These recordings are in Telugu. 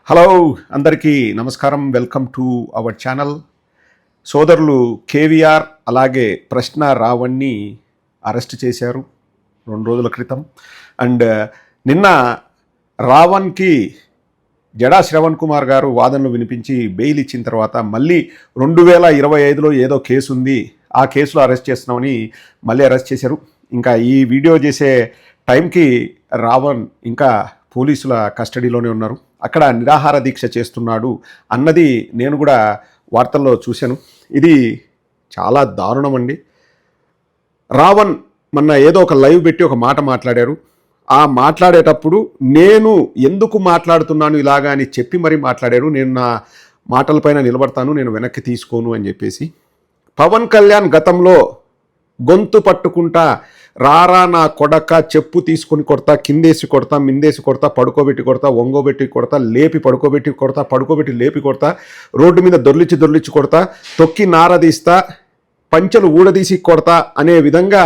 హలో అందరికీ నమస్కారం. Welcome to our channel. సోదరులు కేవీఆర్ అలాగే ప్రశ్న రావణ్ని అరెస్ట్ చేశారు 2 రోజుల క్రితం. అండ్ నిన్న రావణ్కి జడా శ్రవణ్ కుమార్ గారు వాదనలు వినిపించి బెయిల్ ఇచ్చిన తర్వాత మళ్ళీ 2025లో ఏదో కేసు ఉంది, ఆ కేసులో అరెస్ట్ చేస్తున్నామని మళ్ళీ అరెస్ట్ చేశారు. ఇంకా ఈ వీడియో చేసే టైంకి రావణ్ ఇంకా పోలీసుల కస్టడీలోనే ఉన్నారు. అక్కడ నిరాహార దీక్ష చేస్తున్నాడు అన్నది నేను కూడా వార్తల్లో చూశాను. ఇది చాలా దారుణం అండి. రావణ్ మొన్న ఏదో ఒక లైవ్ పెట్టి ఒక మాట మాట్లాడారు. ఆ మాట్లాడేటప్పుడు నేను ఎందుకు మాట్లాడుతున్నాను ఇలాగా అని చెప్పి మరీ మాట్లాడారు. నేను నా మాటలపైన నిలబడతాను, నేను వెనక్కి తీసుకోను అని చెప్పేసి. పవన్ కళ్యాణ్ గతంలో గొంతు పట్టుకుంటా రారా నా కొడక, చెప్పు తీసుకొని కొడతా, కిందేసి కొడతా, మిందేసి కొడతా, పడుకోబెట్టి కొడతా, ఒంగోబెట్టి కొడతా, లేపి పడుకోబెట్టి కొడతా, పడుకోబెట్టి లేపి కొడతా, రోడ్డు మీద దొర్లిచ్చి కొడతా, తొక్కి నారదీస్తా, పంచెలు ఊడదీసి కొడతా అనే విధంగా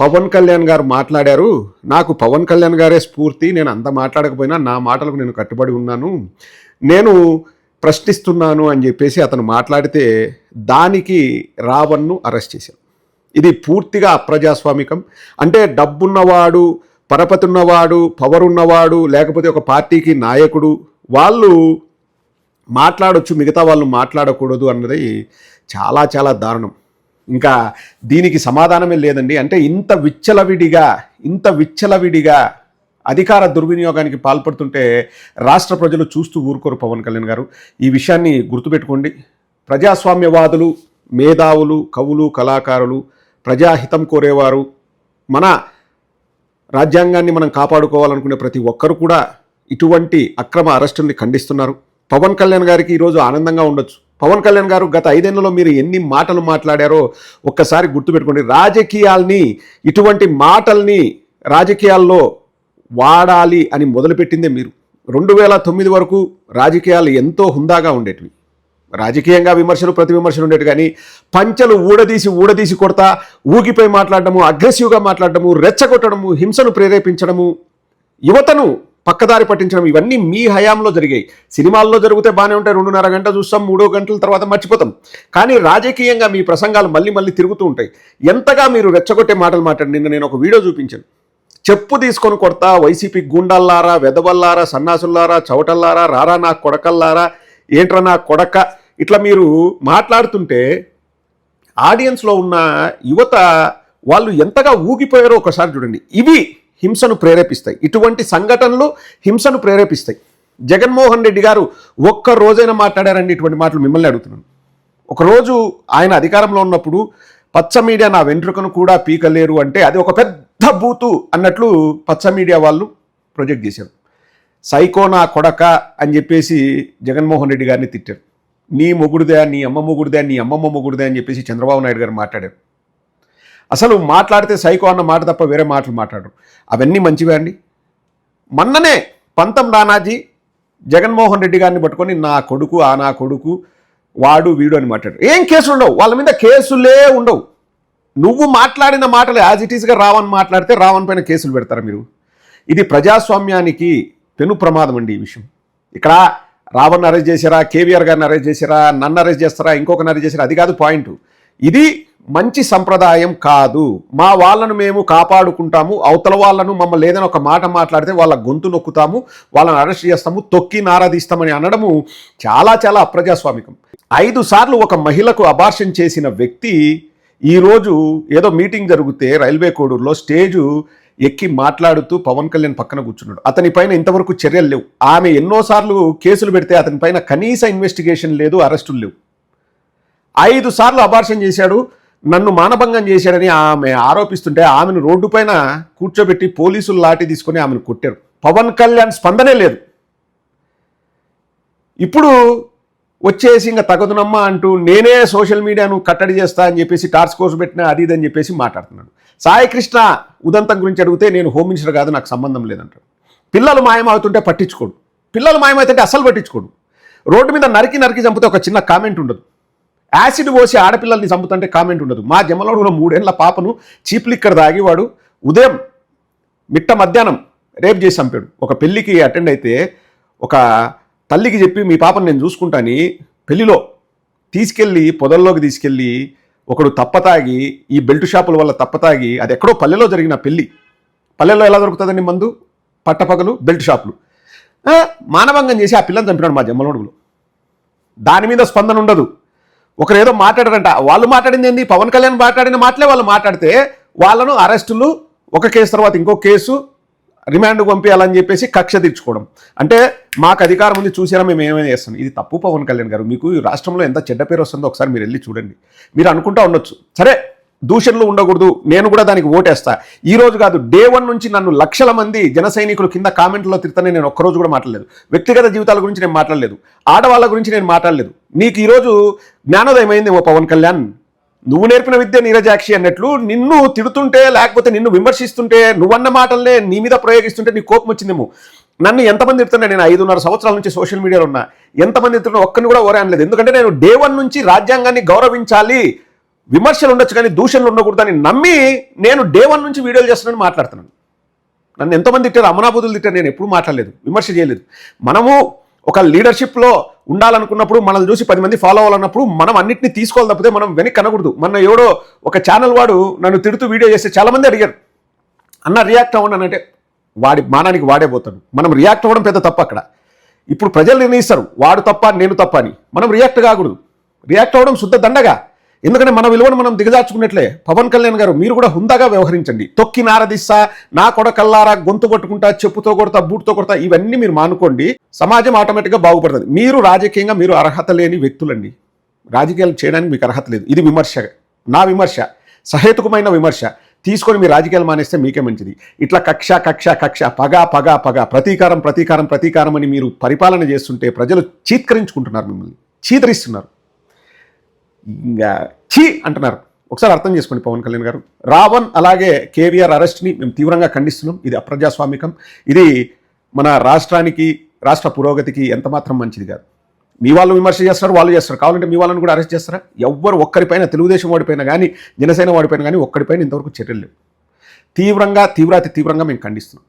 పవన్ కళ్యాణ్ గారు మాట్లాడారు. నాకు పవన్ కళ్యాణ్ గారే స్ఫూర్తి. నేను అంత మాట్లాడకపోయినా నా మాటలకు నేను కట్టుబడి ఉన్నాను, నేను ప్రశ్నిస్తున్నాను అని చెప్పేసి అతను మాట్లాడితే దానికి రావణ్ను అరెస్ట్ చేశారు. ఇది పూర్తిగా అప్రజాస్వామికం. అంటే డబ్బున్నవాడు, పరపతి ఉన్నవాడు, పవర్ ఉన్నవాడు, లేకపోతే ఒక పార్టీకి నాయకుడు వాళ్ళు మాట్లాడొచ్చు, మిగతా వాళ్ళు మాట్లాడకూడదు అన్నది చాలా చాలా దారుణం. ఇంకా దీనికి సమాధానమే లేదండి. అంటే ఇంత విచ్చలవిడిగా అధికార దుర్వినియోగానికి పాల్పడుతుంటే రాష్ట్ర ప్రజలు చూస్తూ ఊరుకోరు. పవన్ కళ్యాణ్ గారు ఈ విషయాన్ని గుర్తుపెట్టుకోండి. ప్రజాస్వామ్యవాదులు, మేధావులు, కవులు, కళాకారులు, ప్రజాహితం కోరేవారు, మన రాజ్యాంగాన్ని మనం కాపాడుకోవాలనుకునే ప్రతి ఒక్కరు కూడా ఇటువంటి అక్రమ అరెస్టుల్ని ఖండిస్తున్నారు. పవన్ కళ్యాణ్ గారికి ఈరోజు ఆనందంగా ఉండొచ్చు. పవన్ కళ్యాణ్ గారు గత 5 ఏళ్లలో మీరు ఎన్ని మాటలు మాట్లాడారో ఒక్కసారి గుర్తుపెట్టుకోండి. రాజకీయాల్ని, ఇటువంటి మాటల్ని రాజకీయాల్లో వాడాలి అని మొదలుపెట్టిందే మీరు. 2009 వరకు రాజకీయాలు ఎంతో హుందాగా ఉండేటివి. రాజకీయంగా విమర్శలు, ప్రతి విమర్శలు ఉండేవి. కానీ పంచెలు ఊడదీసి కొడతా, ఊగిపోయి మాట్లాడడము, అగ్రెసివ్గా మాట్లాడడము, రెచ్చగొట్టడము, హింసను ప్రేరేపించడము, యువతను పక్కదారి పట్టించడం, ఇవన్నీ మీ హయాంలో జరిగాయి. సినిమాల్లో జరిగితే బాగానే ఉంటాయి, 2.5 గంట చూస్తాం, 3 గంటల తర్వాత మర్చిపోతాం. కానీ రాజకీయంగా మీ ప్రసంగాలు మళ్ళీ తిరుగుతూ ఉంటాయి. ఎంతగా మీరు రెచ్చగొట్టే మాటలు మాట్లాడి నిన్న నేను ఒక వీడియో చూపించాను. చెప్పు తీసుకొని కొడతా, వైసీపీ గుండాల్లారా, వెదవల్లారా, సన్నాసుల్లారా, చవటల్లారా, రారా నా కొడకల్లారా, ఏంట్రా నా కొడక, ఇట్లా మీరు మాట్లాడుతుంటే ఆడియన్స్లో ఉన్న యువత వాళ్ళు ఎంతగా ఊగిపోయారో ఒకసారి చూడండి. ఇవి హింసను ప్రేరేపిస్తాయి. ఇటువంటి సంఘటనలు హింసను ప్రేరేపిస్తాయి. జగన్మోహన్ రెడ్డి గారు ఒక్క రోజైనా మాట్లాడారండి ఇటువంటి మాటలు? మిమ్మల్ని అడుగుతున్నాను. ఒకరోజు ఆయన అధికారంలో ఉన్నప్పుడు పచ్చ మీడియా నా వెంట్రుకను కూడా పీకలేరు అంటే అది ఒక పెద్ద బూతు అన్నట్లు పచ్చ మీడియా వాళ్ళు ప్రొజెక్ట్ చేశారు. సైకో నా కొడక అని చెప్పేసి జగన్మోహన్ రెడ్డి గారిని తిట్టారు. నీ మొగుడుదే, నీ అమ్మ మొగుడుదే, నీ అమ్మమ్మ మొగుడుదే అని చెప్పేసి చంద్రబాబు నాయుడు గారు మాట్లాడారు. అసలు మాట్లాడితే సైకో అన్న మాట తప్ప వేరే మాటలు మాట్లాడరు. అవన్నీ మంచివే అండి. మొన్ననే పంతం నానాజీ జగన్మోహన్ రెడ్డి గారిని పట్టుకొని నా కొడుకు వాడు వీడు అని మాట్లాడారు. ఏం కేసులు ఉండవు, వాళ్ళ మీద కేసులే ఉండవు. నువ్వు మాట్లాడిన మాటలు యాజ్ ఇట్ ఈస్గా రావణ్ మాట్లాడితే రావణ్ పైన కేసులు పెడతారా మీరు? ఇది ప్రజాస్వామ్యానికి పెను ప్రమాదం అండి ఈ విషయం. ఇక్కడ రావణ్ అరెస్ట్ చేశారా, కేవీఆర్ గారిని అరెస్ట్ చేశారా, నన్ను అరెస్ట్ చేస్తారా, ఇంకొకరిని అరెస్ట్ చేశారా, అది కాదు పాయింట్. ఇది మంచి సంప్రదాయం కాదు. మా వాళ్ళను మేము కాపాడుకుంటాము, అవతల వాళ్ళను మమ్మల్ని ఏదైనా ఒక మాట మాట్లాడితే వాళ్ళ గొంతు నొక్కుతాము, వాళ్ళని అరెస్ట్ చేస్తాము, తొక్కి నారాదీస్తామని అనడము చాలా చాలా అప్రజాస్వామికం. 5 సార్లు ఒక మహిళకు అబార్షన్ చేసిన వ్యక్తి ఈరోజు ఏదో మీటింగ్ జరిగితే రైల్వే కోడూరులో స్టేజు ఎక్కి మాట్లాడుతూ పవన్ కళ్యాణ్ పక్కన కూర్చున్నాడు. అతని పైన ఇంతవరకు చర్యలు లేవు. ఆమె ఎన్నోసార్లు కేసులు పెడితే అతని పైన కనీస ఇన్వెస్టిగేషన్ లేదు, అరెస్టులు లేవు. 5 సార్లు అబార్షన్ చేశాడు, నన్ను మానభంగం చేశాడని ఆమె ఆరోపిస్తుంటే ఆమెను రోడ్డు పైన కూర్చోబెట్టి పోలీసులు లాఠీ తీసుకొని ఆమెను కొట్టారు. పవన్ కళ్యాణ్ స్పందనే లేదు. ఇప్పుడు వచ్చేసి ఇంకా తగదునమ్మా అంటూ నేనే సోషల్ మీడియాను కట్టడి చేస్తా అని చెప్పేసి టాస్క్ ఫోర్స్ పెట్టినా అది ఇదని చెప్పేసి మాట్లాడుతున్నాడు. సాయి కృష్ణ ఉదంతం గురించి అడిగితే నేను హోమ్ మినిస్టర్ కాదు, నాకు సంబంధం లేదంటాడు. పిల్లలు మాయమవుతుంటే పట్టించుకోడు, పిల్లలు మాయమవుతుంటే అసలు పట్టించుకోడు. రోడ్డు మీద నరికి చంపితే ఒక చిన్న కామెంట్ ఉండదు. యాసిడ్ పోసి ఆడపిల్లల్ని చంపుతుంటే కామెంట్ ఉండదు. మా జమ్మలగూడలో 3 ఏళ్ల పాపను చీప్ లిక్కర్ తాగి వాడు ఉదయం మధ్యాహ్నం రేప్ చేసి చంపాడు. ఒక పెళ్లికి అటెండ్ అయితే ఒక తల్లికి చెప్పి మీ పాపను నేను చూసుకుంటాని పెళ్లిలో తీసుకెళ్ళి పొదల్లోకి తీసుకెళ్ళి ఒకడు తప్పతాగి ఈ బెల్ట్ షాపుల వల్ల తప్పతాగి, అది ఎక్కడో పల్లెలో జరిగిన పెళ్లి. పల్లెల్లో ఎలా దొరుకుతుందండి మందు? పట్టపగలు బెల్ట్ షాపులు. మానభంగం చేసి ఆ పిల్లని చంపినాడు మా జమ్మలమడుగులో. దాని మీద స్పందన ఉండదు. ఒకరు ఏదో మాట్లాడారంట, వాళ్ళు మాట్లాడింది ఏంది? పవన్ కళ్యాణ్ మాట్లాడిన మాటలే వాళ్ళు మాట్లాడితే వాళ్ళను అరెస్టులు, ఒక కేసు తర్వాత ఇంకో కేసు, రిమాండ్కు పంపించాలని చెప్పేసి కక్ష తీర్చుకోవడం. అంటే మాకు అధికారం ఉంది, చూసారా మేము ఏమైనా చేస్తాం. ఇది తప్పు పవన్ కళ్యాణ్ గారు. మీకు ఈ రాష్ట్రంలో ఎంత చెడ్డ పేరు వస్తుందో ఒకసారి మీరు వెళ్ళి చూడండి. మీరు అనుకుంటా ఉండొచ్చు, సరే దూషణలు ఉండకూడదు, నేను కూడా దానికి ఓటేస్తా. ఈ రోజు కాదు, డే 1 నుంచి నన్ను లక్షల మంది జన సైనికులు కింద కామెంట్లో తిడతానే నేను ఒక్కరోజు కూడా మాట్లాడలేదు. వ్యక్తిగత జీవితాల గురించి నేను మాట్లాడలేదు, ఆడవాళ్ళ గురించి నేను మాట్లాడలేదు. నీకు ఈరోజు జ్ఞానోదయం అయింది ఓ పవన్ కళ్యాణ్. నువ్వు నేర్పిన విద్య నీరజాక్షి అన్నట్లు నిన్ను తిడుతుంటే, లేకపోతే నిన్ను విమర్శిస్తుంటే, నువ్వన్న మాటలనే నీ మీద ప్రయోగిస్తుంటే నీ కోపం వచ్చిందేమో. నన్ను ఎంతమంది తిడుతున్నా, నేను 5.5 సంవత్సరాల నుంచి సోషల్ మీడియాలో ఉన్నా, ఎంతమంది తిడుతున్నా ఒక్కరిని కూడా ఓరే అనలేదు. ఎందుకంటే నేను డే 1 నుంచి రాజ్యాంగాన్ని గౌరవించాలి, విమర్శలు ఉండొచ్చు కానీ దూషణలు ఉండకూడదని నమ్మి నేను డే 1 నుంచి వీడియోలు చేస్తున్నాను, మాట్లాడుతున్నాను. నన్ను ఎంతమంది తిట్టారు, అమనాబుద్ధులు తిట్టారు, నేను ఎప్పుడూ మాట్లాడలేదు, విమర్శ చేయలేదు. మనము ఒక లీడర్షిప్లో ఉండాలనుకున్నప్పుడు, మనల్ని చూసి 10 మంది ఫాలో అవ్వాలన్నప్పుడు మనం అన్నింటినీ తీసుకోవాలి తప్పితే మనం వెనక్కి అనకూడదు. మన ఎవడో ఒక ఛానల్ వాడు నన్ను తిడుతూ వీడియో చేస్తే చాలామంది అడిగారు, అన్న రియాక్ట్ అవ్వండి అంటే వాడి మానానికి వాడే పోతాడు. మనం రియాక్ట్ అవ్వడం పెద్ద తప్పు అక్కడ. ఇప్పుడు ప్రజలు నిర్ణయిస్తారు వాడు తప్ప నేను తప్ప అని. మనం రియాక్ట్ కాకూడదు. రియాక్ట్ అవ్వడం శుద్ధ దండగా. ఎందుకంటే మన విలువను మనం దిగజార్చుకున్నట్లే. పవన్ కళ్యాణ్ గారు మీరు కూడా హుందాగా వ్యవహరించండి. తొక్కి నారదిస్తా, నా కొడకల్లారా, గొంతు కొట్టుకుంటా, చెప్పుతో కొడతా, బూట్తో కొడతా, ఇవన్నీ మీరు మానుకోండి. సమాజం ఆటోమేటిక్గా బాగుపడుతుంది. మీరు రాజకీయంగా మీరు అర్హత లేని వ్యక్తులండి. రాజకీయాలు చేయడానికి మీకు అర్హత లేదు. ఇది విమర్శ, నా విమర్శ, సహేతుకమైన విమర్శ. తీసుకొని మీరు రాజకీయాలు మానేస్తే మీకే మంచిది. ఇట్లా కక్ష కక్ష కక్ష, పగ పగ పగ, ప్రతీకారం ప్రతీకారం ప్రతీకారం అని మీరు పరిపాలన చేస్తుంటే ప్రజలు చీత్కరించుకుంటున్నారు, మిమ్మల్ని చీతరిస్తున్నారు, ఇంకా చీ అంటున్నారు. ఒకసారి అర్థం చేసుకోండి పవన్ కళ్యాణ్ గారు. రావణ్ అలాగే కేవీఆర్ అరెస్ట్ని మేము తీవ్రంగా ఖండిస్తున్నాం. ఇది అప్రజాస్వామికం. ఇది మన రాష్ట్రానికి, రాష్ట్ర పురోగతికి ఎంతమాత్రం మంచిది కాదు. మీ వాళ్ళు విమర్శ చేస్తారు, వాళ్ళు చేస్తారు. కావాలంటే మీ వాళ్ళని కూడా అరెస్ట్ చేస్తారా? ఎవ్వరు ఒక్కరిపైన, తెలుగుదేశం వాడిపైన కానీ, జనసేన వాడిపైన కానీ ఒక్కడిపైన ఇంతవరకు చర్యలు లేవు. తీవ్రంగా మేము ఖండిస్తున్నాం.